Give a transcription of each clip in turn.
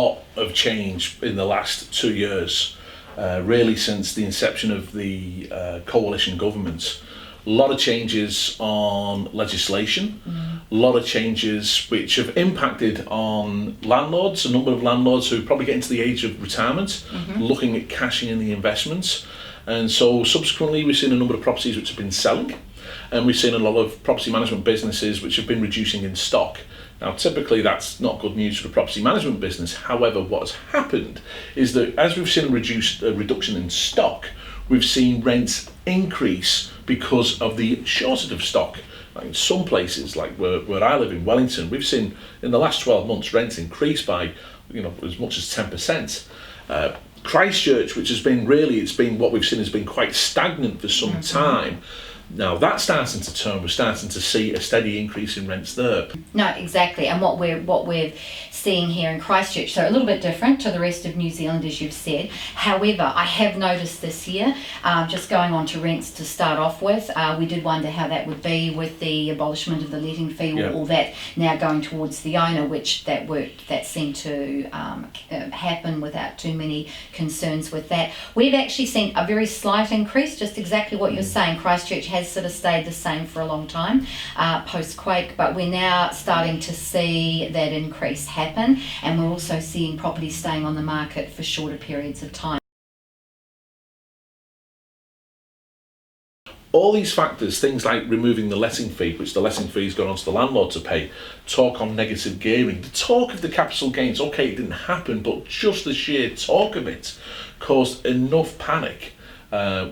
lot of change in the last 2 years, really since the inception of the coalition government. A lot of changes on legislation, a lot of changes which have impacted on landlords, a number of landlords who probably get into the age of retirement, looking at cashing in the investments. And so subsequently we've seen a number of properties which have been selling, and we've seen a lot of property management businesses which have been reducing in stock. Now typically that's not good news for the property management business. However, what has happened is that as we've seen a reduction in stock, we've seen rents increase because of the shortage of stock. Like in some places, like where I live in Wellington, we've seen in the last 12 months rents increase by as much as 10%. Christchurch, which has been what we've seen has been quite stagnant for some time. Now that's starting to turn. We're starting to see a steady increase in rents there. No, exactly. And what we're seeing here in Christchurch, so a little bit different to the rest of New Zealand, as you've said. However, I have noticed this year, just going on to rents to start off with, we did wonder how that would be with the abolishment of the letting fee, all that now going towards the owner, which that seemed to happen without too many concerns with that. We've actually seen a very slight increase, just exactly what you're saying. Christchurch has sort of stayed the same for a long time post-quake, but we're now starting to see that increase happen, and we're also seeing properties staying on the market for shorter periods of time. All these factors, things like removing the letting fee, which the letting fee has gone on to the landlord to pay, talk on negative gearing, the talk of the capital gains, okay, it didn't happen, but just the sheer talk of it caused enough panic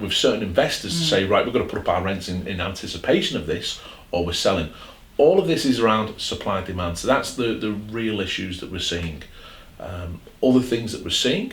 with certain investors to say, right, we're going to put up our rents in anticipation of this, or we're selling. All of this is around supply and demand. So that's the real issues that we're seeing. Other things that we're seeing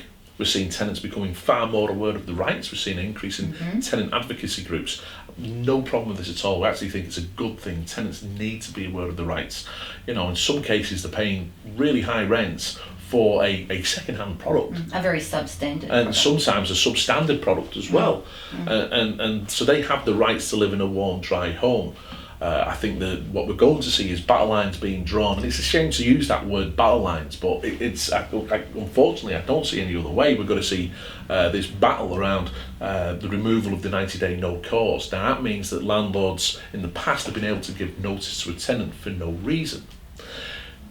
tenants becoming far more aware of the rights. We're seeing an increase in tenant advocacy groups. No problem with this at all. We actually think it's a good thing. Tenants need to be aware of the rights. In some cases they're paying really high rents for a second-hand product. A very substandard and product. Sometimes a substandard product as well. And so they have the rights to live in a warm, dry home. I think that what we're going to see is battle lines being drawn, and it's a shame to use that word battle lines, but unfortunately I don't see any other way. We're going to see this battle around the removal of the 90-day no cause. Now that means that landlords in the past have been able to give notice to a tenant for no reason.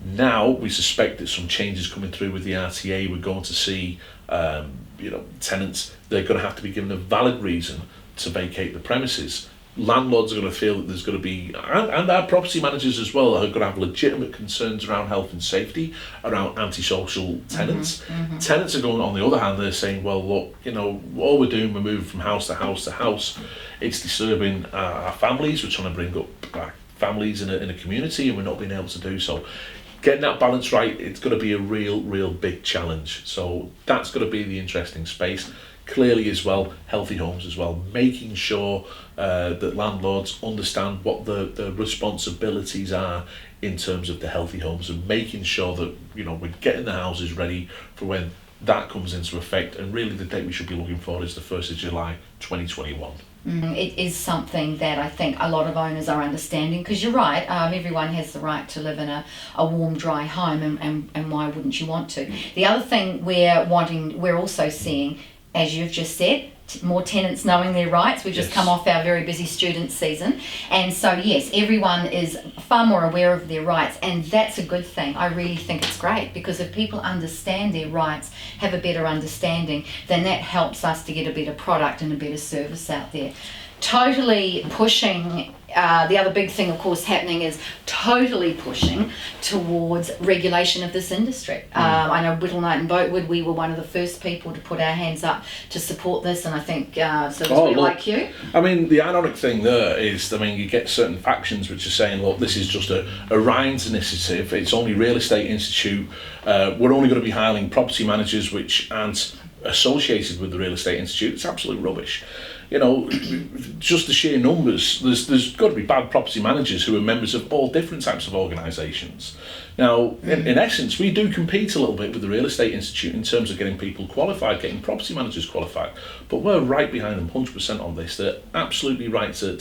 Now we suspect that some changes coming through with the RTA. We're going to see tenants, they're going to have to be given a valid reason to vacate the premises. Landlords are going to feel that there's going to be, and our property managers as well, are going to have legitimate concerns around health and safety, around antisocial tenants. Tenants are going, on the other hand, they're saying, well, look, all we're doing, we're moving from house to house to house. It's disturbing our families. We're trying to bring up our families in a community, and we're not being able to do so. Getting that balance right, it's going to be a real big challenge. So that's going to be the interesting space. Clearly as well, healthy homes as well, making sure that landlords understand what the responsibilities are in terms of the healthy homes, and making sure that we're getting the houses ready for when that comes into effect. And really the date we should be looking for is the 1st of July 2021. It is something that I think a lot of owners are understanding, because you're right, everyone has the right to live in a warm, dry home, and why wouldn't you want to? The other thing we're also seeing, as you've just said, more tenants knowing their rights. We've just come off our very busy student season, and so yes, everyone is far more aware of their rights, and that's a good thing. I really think it's great, because if people understand their rights, have a better understanding, then that helps us to get a better product and a better service out there. Totally pushing, the other big thing of course happening is totally pushing towards regulation of this industry. I know Whittle and Boatwood, we were one of the first people to put our hands up to support this, and I think like you. I mean, the ironic thing there is, you get certain factions which are saying, look, this is just a Ryan's initiative, it's only Real Estate Institute, we're only going to be hiring property managers which aren't associated with the Real Estate Institute. It's absolute rubbish. Just the sheer numbers, there's got to be bad property managers who are members of all different types of organisations. Now, in essence, we do compete a little bit with the Real Estate Institute in terms of getting people qualified, getting property managers qualified, but we're right behind them 100% on this. They're absolutely right to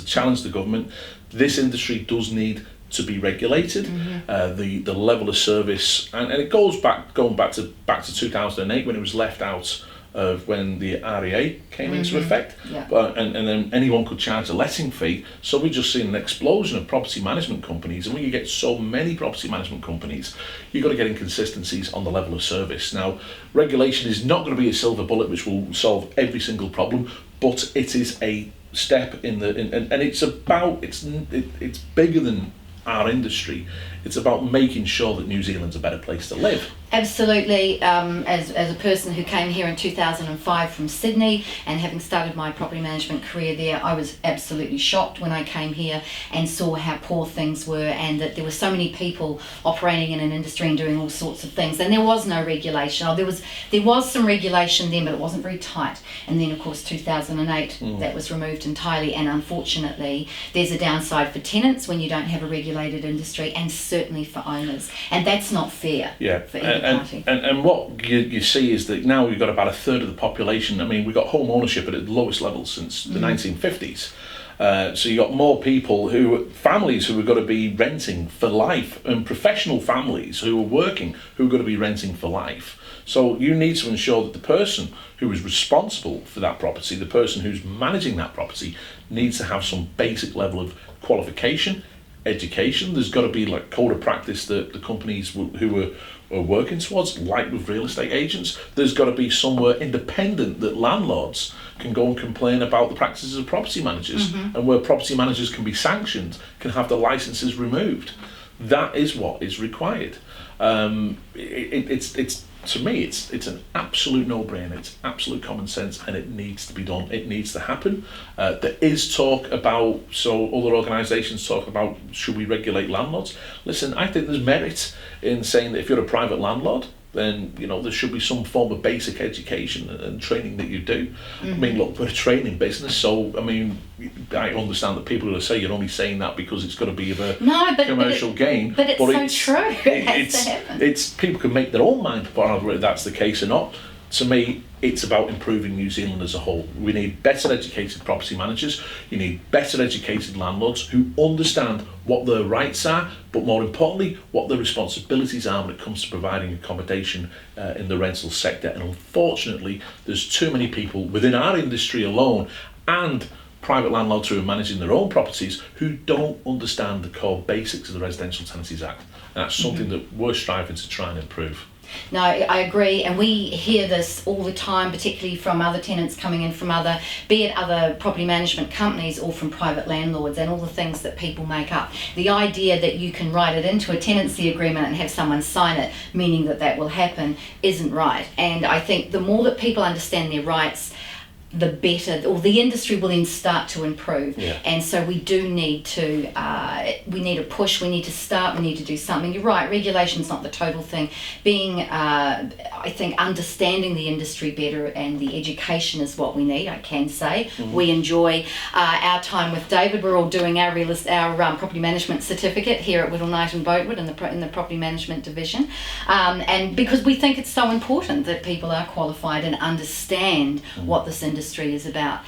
challenge the government. This industry does need to be regulated. The level of service, and it goes back to 2008 when it was left out of when the REA came into effect. And then anyone could charge a letting fee. So we've just seen an explosion of property management companies, and when you get so many property management companies, you've got to get inconsistencies on the level of service. Now, regulation is not going to be a silver bullet which will solve every single problem, but it is a step and it's bigger than our industry. It's about making sure that New Zealand's a better place to live. Absolutely. As a person who came here in 2005 from Sydney, and having started my property management career there, I was absolutely shocked when I came here and saw how poor things were, and that there were so many people operating in an industry and doing all sorts of things, and there was no regulation. There was some regulation then, but it wasn't very tight. And then of course 2008 that was removed entirely, and unfortunately there's a downside for tenants when you don't have a regulated industry, and certainly for owners, and that's not fair for any party. And what you see is that now we've got about a third of the population. I mean, we've got home ownership at the lowest level since the 1950s. So you got more people families who are going to be renting for life, and professional families who are working who are going to be renting for life. So you need to ensure that the person who is responsible for that property, the person who's managing that property, needs to have some basic level of qualification, education. There's got to be like code of practice that the companies who are working towards, like with real estate agents. There's got to be somewhere independent that landlords can go and complain about the practices of property managers, and where property managers can be sanctioned, can have the licenses removed. That is what is required. It's to me, it's an absolute no-brainer. It's absolute common sense, and it needs to be done. It needs to happen. There is talk about, so other organisations talk about, should we regulate landlords? Listen, I think there's merit in saying that if you're a private landlord, then there should be some form of basic education and training that you do. I mean, look, we're a training business, so I mean, I understand that people will say you're only saying that because it's got to be of a commercial gain. But it's so true. It has to happen. It's people can make their own mind up on whether that's the case or not. To me, it's about improving New Zealand as a whole. We need better educated property managers. You need better educated landlords who understand what their rights are, but more importantly, what their responsibilities are when it comes to providing accommodation in the rental sector. And unfortunately, there's too many people within our industry alone, and private landlords who are managing their own properties, who don't understand the core basics of the Residential Tenancies Act. And that's something that we're striving to try and improve. No, I agree, and we hear this all the time, particularly from other tenants coming in from be it other property management companies or from private landlords, and all the things that people make up. The idea that you can write it into a tenancy agreement and have someone sign it, meaning that will happen, isn't right. And I think the more that people understand their rights, the better, or the industry will then start to improve. And so we do need to we need a push, we need to start, we need to do something. You're right, regulation's not the total thing. Being I think understanding the industry better and the education is what we need, I can say. We enjoy our time with David. We're all doing our property management certificate here at Whittle, Knight and Boatwood in the property management division, and because we think it's so important that people are qualified and understand what this industry is about.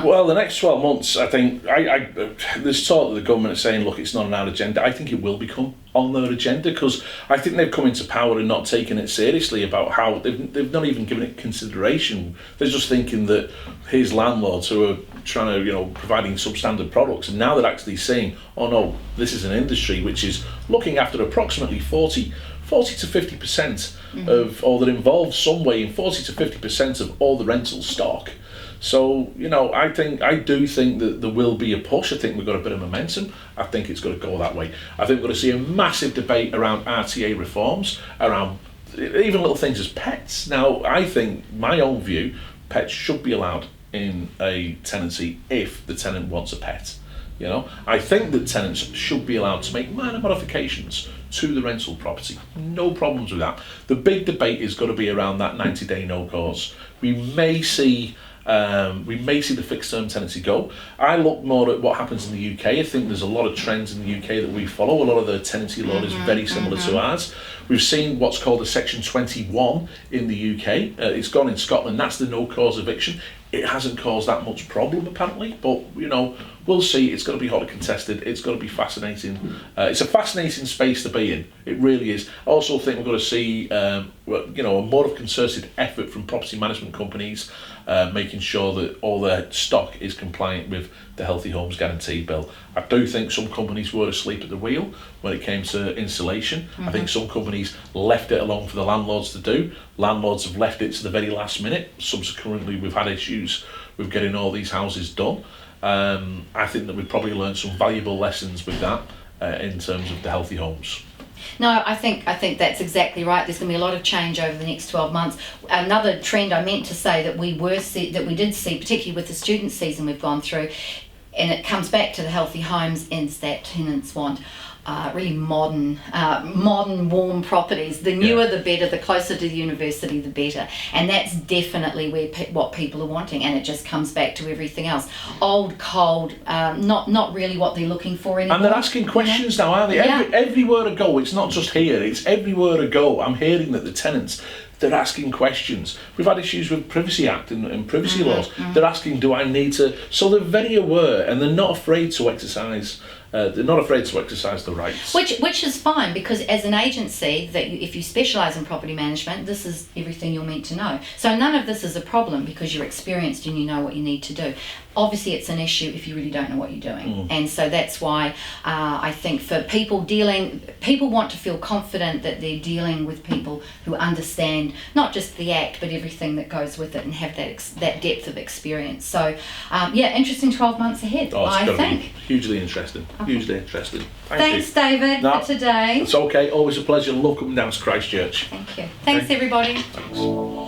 Well, the next 12 months, I think, there's talk that the government is saying, look, it's not on our agenda. I think it will become on their agenda, because I think they've come into power and not taken it seriously about how they've not even given it consideration. They're just thinking that here's landlords who are trying to, providing substandard products, and now they're actually saying, oh no, this is an industry which is looking after approximately 40 to 50% of, or that involves some way in 40 to 50% of all the rental stock. So, I do think that there will be a push. I think we've got a bit of momentum. I think it's going to go that way. I think we're going to see a massive debate around RTA reforms, around even little things as pets. Now, I think, my own view, pets should be allowed in a tenancy if the tenant wants a pet. I think that tenants should be allowed to make minor modifications to the rental property. No problems with that. The big debate is going to be around that 90-day no-cause. We may see the fixed term tenancy go. I look more at what happens in the UK. I think there's a lot of trends in the UK that we follow. A lot of the tenancy law is very similar to ours. We've seen what's called a Section 21 in the UK. It's gone in Scotland. That's the no-cause eviction. It hasn't caused that much problem apparently, but we'll see. It's going to be hotly contested. It's going to be fascinating. It's a fascinating space to be in. It really is. I also think we're going to see, a more of concerted effort from property management companies, making sure that all their stock is compliant with the Healthy Homes Guarantee Bill. I do think some companies were asleep at the wheel when it came to insulation. I think some companies left it alone for the landlords to do. Landlords have left it to the very last minute. Subsequently, we've had issues with getting all these houses done. I think that we've probably learned some valuable lessons with that in terms of the healthy homes. No, I think that's exactly right. There's going to be a lot of change over the next 12 months. Another trend I meant to say that we did see, particularly with the student season we've gone through, and it comes back to the healthy homes, is that tenants want really modern, warm properties. The newer the better, the closer to the university the better. And that's definitely what people are wanting, and it just comes back to everything else. Old, cold, not really what they're looking for anymore. And they're asking questions now, aren't they? Yeah. Everywhere I go, it's not just here, it's everywhere I go. I'm hearing that the tenants, they're asking questions. We've had issues with Privacy Act and privacy laws. They're asking, do I need to... So they're very aware, and they're not afraid to exercise... the rights. Which is fine, because as an agency, if you specialise in property management, this is everything you're meant to know. So none of this is a problem because you're experienced and you know what you need to do. Obviously, it's an issue if you really don't know what you're doing. And so that's why I think for people want to feel confident that they're dealing with people who understand not just the Act, but everything that goes with it, and have that depth of experience. So, interesting 12 months ahead, I think. Hugely interesting. Okay. Hugely interesting. Thanks, David, for today. It's okay. Always a pleasure. Love coming down to Christchurch. Thank you. Thanks, everybody. Thanks.